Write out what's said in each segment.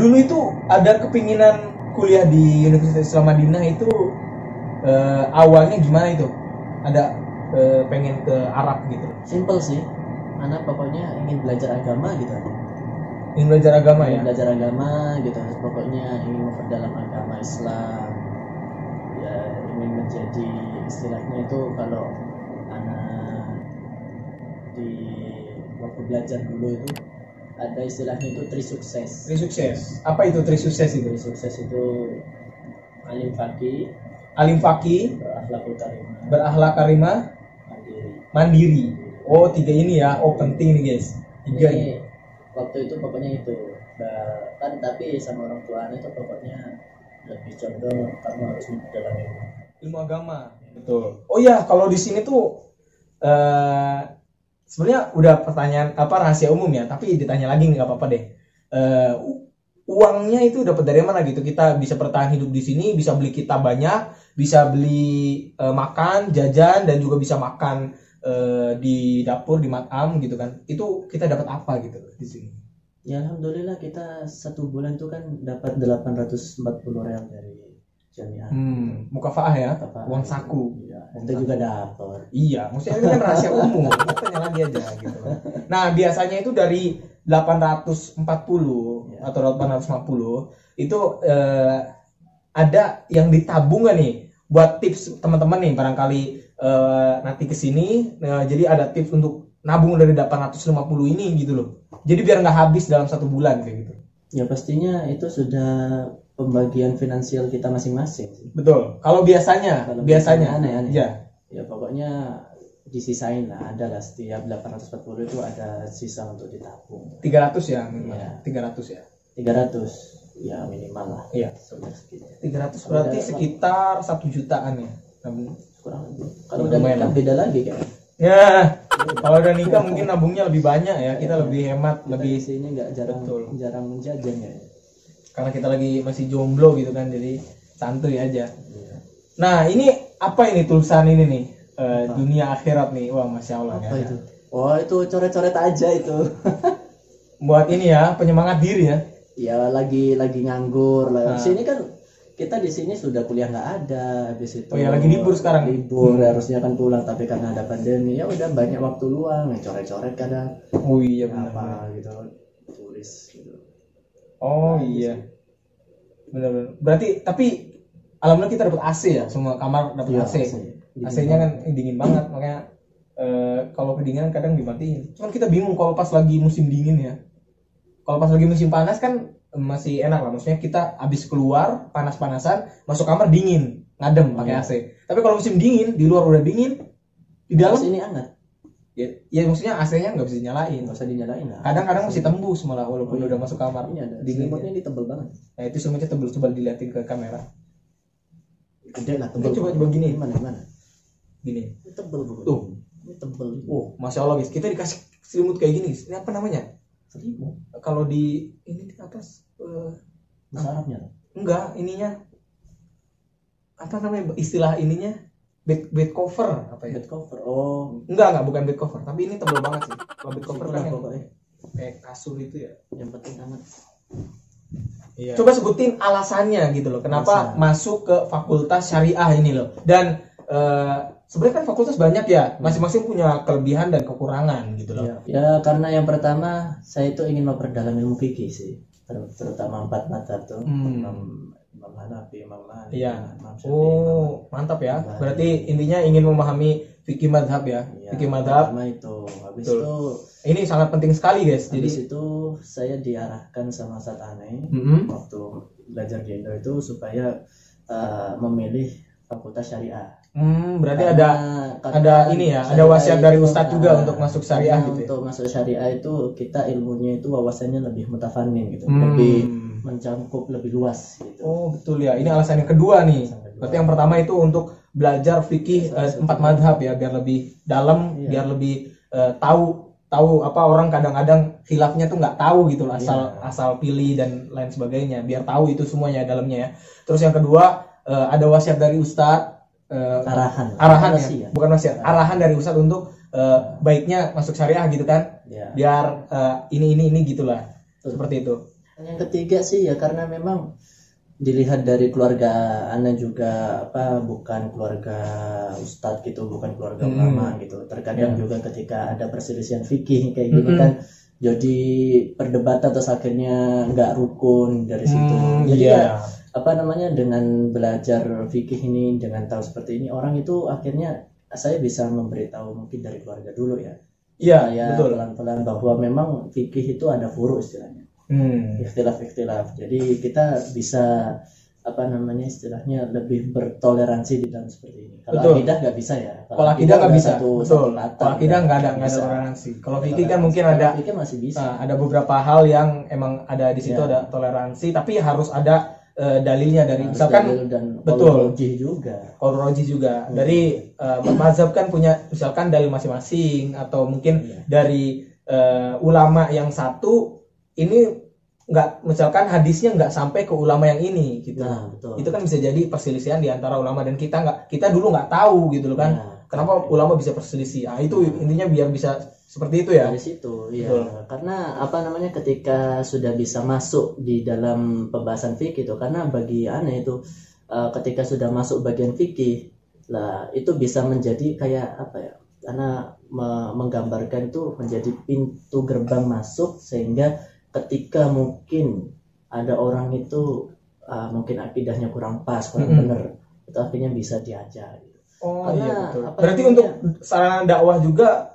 dulu itu ada kepinginan kuliah di Universitas Islam Madinah itu awalnya gimana itu? Ada pengen ke Arab gitu? Simple sih, anak pokoknya ingin belajar agama gitu aja. Ingin belajar agama Ingin ya? belajar agama gitu, pokoknya ingin memperdalam agama Islam. Ya ingin menjadi istilahnya itu kalau anak di waktu belajar dulu itu ada istilahnya itu trisukses. Trisukses. Apa itu trisukses itu? Trisukses itu alim faqih, Alim faqih, berakhlakul karimah, berakhlak karimah, mandiri. mandiri. Oh, 3 ini ya. Oh, penting nih guys. 3 Ini ini. waktu itu pokoknya itu. Kan tapi sama orang tuanya itu pokoknya lebih condong kamu harus mempelajari Ilmu agama. Betul. Oh ya, kalau di sini tuh sebenarnya udah pertanyaan rahasia umum ya, tapi ditanya lagi nggak apa-apa deh. Uangnya itu dapat dari mana gitu? Kita bisa bertahan hidup di sini, bisa beli kita banyak, bisa beli makan, jajan, dan juga bisa makan di dapur, di matam gitu kan. Itu kita dapat apa gitu di sini? Ya alhamdulillah kita 1 bulan tuh kan dapat 840 real dari jamiah. Mukafaah ya, Mukafaah. uang saku. Iya, itu juga dapat. Iya, maksudnya ini kan rahasia umum. Kita tanya lagi aja gitu. Nah, biasanya itu dari 840 atau 850 itu ada yang ditabung nggak nih? Buat tips teman-teman nih, barangkali nanti kesini, jadi ada tips untuk nabung dari 850 ini gitu loh. Jadi biar nggak habis dalam 1 bulan kayak gitu. Ya pastinya itu sudah pembagian finansial kita masing-masing. Betul. Kalau biasanya aneh-aneh. Ya. Ya pokoknya disisain lah, ada lah setiap 840 itu ada sisa untuk ditabung. 300 ya minimal. Iya. 300 ya. 300 ya minimal lah. Iya. Segitu. 300 berarti sekitar 1 jutaan ya. Kurang lebih. Kalau udah nikah beda lagi kan. Ya, kalau udah nikah mungkin nabungnya lebih banyak ya. Kita lebih hemat, Kita lebih sini nggak Betul. jarang menjajan ya. karena kita lagi masih jomblo gitu kan, jadi santuy aja. Iya. Nah, ini apa ini tulisan ini nih? Dunia akhirat nih. Wah, masya Allah. Apa ya. itu? Oh itu coret-coret aja itu. Buat ini ya, penyemangat diri ya. Ya lagi nganggur lah. Nah. Sini kan kita di sini sudah kuliah nggak ada, habis itu. Oh ya, lagi libur sekarang. Libur harusnya kan pulang, tapi karena ada pandemi ya udah banyak waktu luang, coret-coret kadang. Oh iya benar. Apa gitu tulis gitu. Oh iya. Benar-benar. Berarti tapi alhamdulillah kita dapat AC ya, semua kamar dapat Iya, AC. AC. AC-nya kan dingin banget, makanya kalau kedinginan kadang dimatiin. Cuman kita bingung kalau pas lagi musim dingin ya. Kalau pas lagi musim panas kan masih enak lah, maksudnya kita habis keluar panas-panasan, masuk kamar dingin, ngadem pakai AC. Tapi kalau musim dingin, di luar udah dingin, di dalam Terus ini hangat. ya maksudnya AC-nya nggak bisa dinyalain. Nggak usah dinyalain lah. Kadang-kadang masih tembus malah walaupun udah masuk kamar. Ini ada. Dinginnya. Selimutnya ini tebel banget. Nah, itu semuanya tebel, coba dilihatin ke kamera. Gede lah tebel. Coba gini. Mana? Gini. Ini tebel bukan? Tuh. Ini tebel. Oh, masya Allah guys, kita dikasih selimut kayak gini. Ini apa namanya? Selimut. Kalau di ini di atas Bahasa Arabnya. enggak, ininya apa namanya istilah ininya? Bed cover apa ya? Bed cover. Oh, Enggak, bukan bed cover, tapi ini tebal banget sih. Kalau bed cover kan yang pokoknya. kayak kasur itu ya. Yang penting hangat. Iya. Coba sebutin alasannya gitu loh. Kenapa masuk ke fakultas syariah ini loh. Dan sebenarnya kan fakultas banyak ya. Masing-masing punya kelebihan dan kekurangan gitu loh. Ya karena yang pertama saya itu ingin memperdalam ilmu fikih sih. Terutama 4 mazhab tuh. Imam Hanafi, Imam Malik, Iya. Imam Syafi'i. Oh, mantap ya. Berarti intinya ingin memahami fikih madhab ya. Iya, Fikih madhab. pertama itu. Habis Betul. itu Ini sangat penting sekali guys. habis Jadi itu saya diarahkan sama Ustadz Anai waktu belajar di Indo itu supaya memilih fakultas syariah. Berarti Karena ada ini ya, ada wasiat dari Ustadz juga untuk masuk syariah karena gitu ya. Untuk masuk syariah itu kita ilmunya itu wawasannya lebih mutafanin gitu, lebih mencangkup lebih luas gitu. Oh betul ya, ini alasan yang kedua nih. Berarti yang pertama itu untuk belajar fikih 4 madhab ya, biar lebih dalam, biar lebih tahu apa orang kadang-kadang khilafnya tuh nggak tahu gitu loh, asal pilih dan lain sebagainya, biar tahu itu semuanya dalamnya ya. Terus yang kedua ada wasiat dari Ustadz, arahan ya, bukan wasiat, arahan dari Ustadz untuk baiknya masuk syariah gitu kan, biar ini gitulah, seperti itu. Yang ketiga sih ya karena memang dilihat dari keluarga Ana juga bukan keluarga ustadz gitu, bukan keluarga ulama gitu. Terkadang juga ketika ada perselisihan fikih kayak gini kan jadi perdebatan terus akhirnya nggak rukun dari situ. Jadi ya dengan belajar fikih ini, dengan tahu seperti ini, orang itu akhirnya saya bisa memberitahu mungkin dari keluarga dulu ya. Iya, betul. Pelan-pelan bahwa memang fikih itu ada furu istilahnya. Ikhtilaf. Jadi kita bisa istilahnya lebih bertoleransi di dalam seperti ini. Kalau akidah nggak bisa ya. Kalau akidah nggak bisa. Betul. Kalau akidah nggak ada toleransi. Kalau fikih kan mungkin ada. Fikih masih bisa. Ada beberapa hal yang emang ada di situ ada toleransi, tapi harus ada dalilnya dari misalkan dan betul qaul rojih juga dari mazhab kan punya misalkan dalil masing-masing atau mungkin dari ulama yang satu ini nggak, misalkan hadisnya nggak sampai ke ulama yang ini gitu. Itu kan bisa jadi perselisihan di antara ulama dan kita dulu nggak tahu gitu loh kan. Kenapa ulama bisa perselisih? Itu intinya biar bisa seperti itu ya. Dari situ ya. Karena ketika sudah bisa masuk di dalam pembahasan fikih itu, karena bagi aneh itu ketika sudah masuk bagian fikih lah itu bisa menjadi kayak karena menggambarkan itu menjadi pintu gerbang masuk, sehingga ketika mungkin ada orang itu mungkin akidahnya kurang pas, kurang benar, itu akhirnya bisa diajar. Karena, betul. Berarti untuk sarana dakwah juga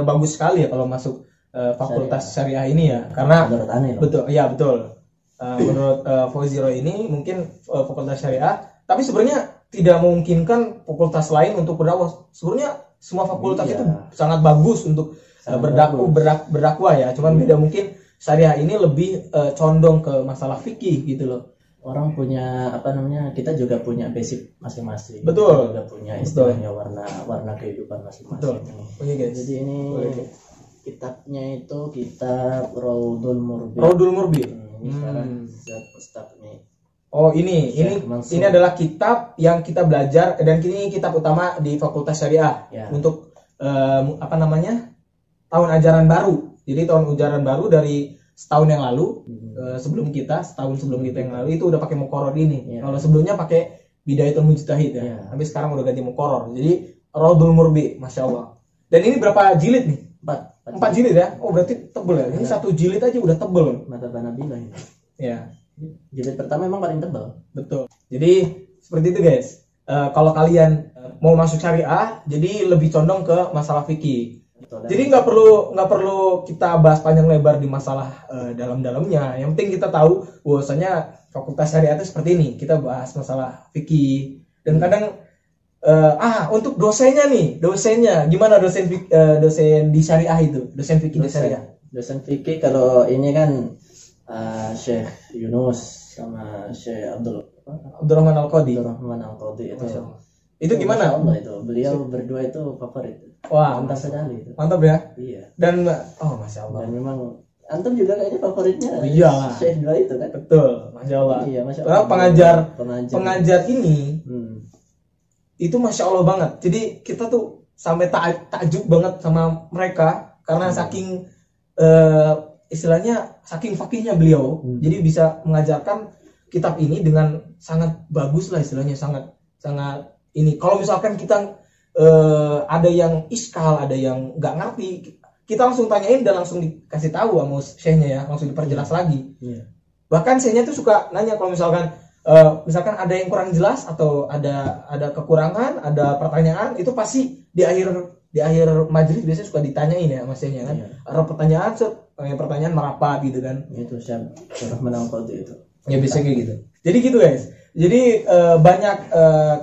bagus sekali ya kalau masuk fakultas syariah ini ya, karena menurut aneh betul. Menurut Fauziro ini mungkin fakultas syariah, tapi sebenarnya tidak memungkinkan fakultas lain untuk berdakwah. Sebenarnya semua fakultas itu sangat bagus untuk berdakwah ya, cuman beda mungkin syariah ini lebih condong ke masalah fikih gitu loh. Orang punya kita juga punya basic masing-masing. Betul. Kita juga punya istilahnya warna kehidupan masing-masing. Betul. Jadi ini kitabnya itu kitab Raudul Murbi. Ini sekarang Ustaz nih. Ini adalah kitab yang kita belajar, dan ini kitab utama di Fakultas Syariah untuk tahun ajaran baru. Jadi tahun ajaran baru dari setahun yang lalu, setahun sebelum kita yang lalu itu udah pakai muqarrar ini. Kalau sebelumnya pakai Bidayatul Mujtahid ya. Tapi sekarang udah ganti muqarrar. Jadi Raudul Murbi, masya Allah. Dan ini berapa jilid nih? 4 jilid ya. Oh berarti tebel ya. Ini satu jilid aja udah tebel. Mata Nabila ini. Ya. Jilid pertama emang paling tebal. Betul. Jadi seperti itu guys. Kalau kalian mau masuk syariah, jadi lebih condong ke masalah fikih. Jadi nggak perlu kita bahas panjang lebar di masalah dalam-dalamnya. Yang penting kita tahu bahwasanya fakultas syariah itu seperti ini. Kita bahas masalah fikih. Dan kadang untuk dosennya gimana dosen di syariah itu, dosen fikih di syariah. Dosen fikih kalau ini kan Syekh Yunus sama Syekh Abdurrahman Al-Qadi. Itu gimana? Allah itu beliau berdua itu favorit. Wah, mantap sekali itu. Mantap ya? Iya. Dan masya Allah. Dan memang antum juga kayaknya favoritnya. Iya. Syekh dua itu kan. Betul, masya Allah. Iya, masya Allah. Pengajar ini itu masya Allah banget. Jadi kita tuh sampai takjub banget sama mereka karena saking istilahnya saking fakihnya beliau. Jadi bisa mengajarkan kitab ini dengan sangat bagus lah istilahnya, sangat ini. Kalau misalkan kita ada yang iskal, ada yang nggak ngerti, kita langsung tanyain dan langsung dikasih tahu sama syekhnya ya, langsung diperjelas lagi. Bahkan syekhnya tuh suka nanya kalau misalkan ada yang kurang jelas atau ada kekurangan, ada pertanyaan, itu pasti di akhir majelis biasanya suka ditanyain ya sama syekhnya kan. Ada pertanyaan merapat gitu kan. Itu Syekh menangkal itu. Ya bisa kayak gitu. Jadi gitu guys. Jadi banyak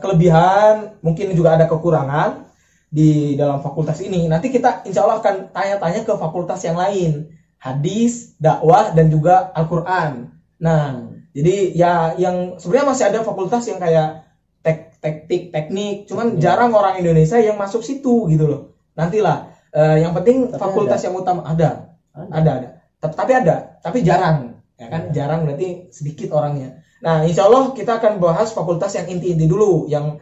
kelebihan, mungkin juga ada kekurangan di dalam fakultas ini. Nanti kita insya Allah akan tanya-tanya ke fakultas yang lain, hadis, dakwah, dan juga Al-Quran. Nah, jadi ya yang sebenarnya masih ada fakultas yang kayak teknik, cuman jarang orang Indonesia yang masuk situ gitu loh. Nantilah, yang penting fakultas yang utama ada. Tapi jarang, ya kan? Jarang berarti sedikit orangnya. Nah, insya Allah kita akan bahas fakultas yang inti-inti dulu. Yang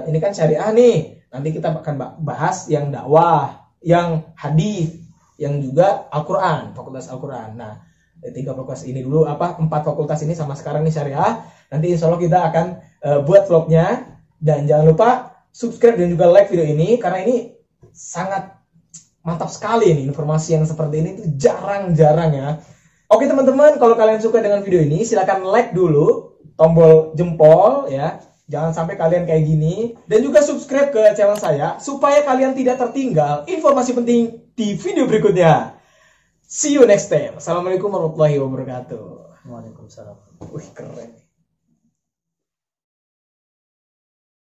ini kan syariah nih. Nanti kita akan bahas yang dakwah, yang hadis, yang juga Al-Quran, fakultas Al-Quran. Nah, 3 fakultas ini dulu, 4 fakultas ini sama sekarang nih syariah. Nanti insya Allah kita akan buat vlognya. Dan jangan lupa subscribe dan juga like video ini, karena ini sangat mantap sekali nih, informasi yang seperti ini tuh jarang-jarang ya. Oke teman-teman, kalau kalian suka dengan video ini silahkan like dulu, tombol jempol ya. Jangan sampai kalian kayak gini. Dan juga subscribe ke channel saya supaya kalian tidak tertinggal informasi penting di video berikutnya. See you next time. Assalamualaikum warahmatullahi wabarakatuh. Waalaikumsalam. Wih, keren.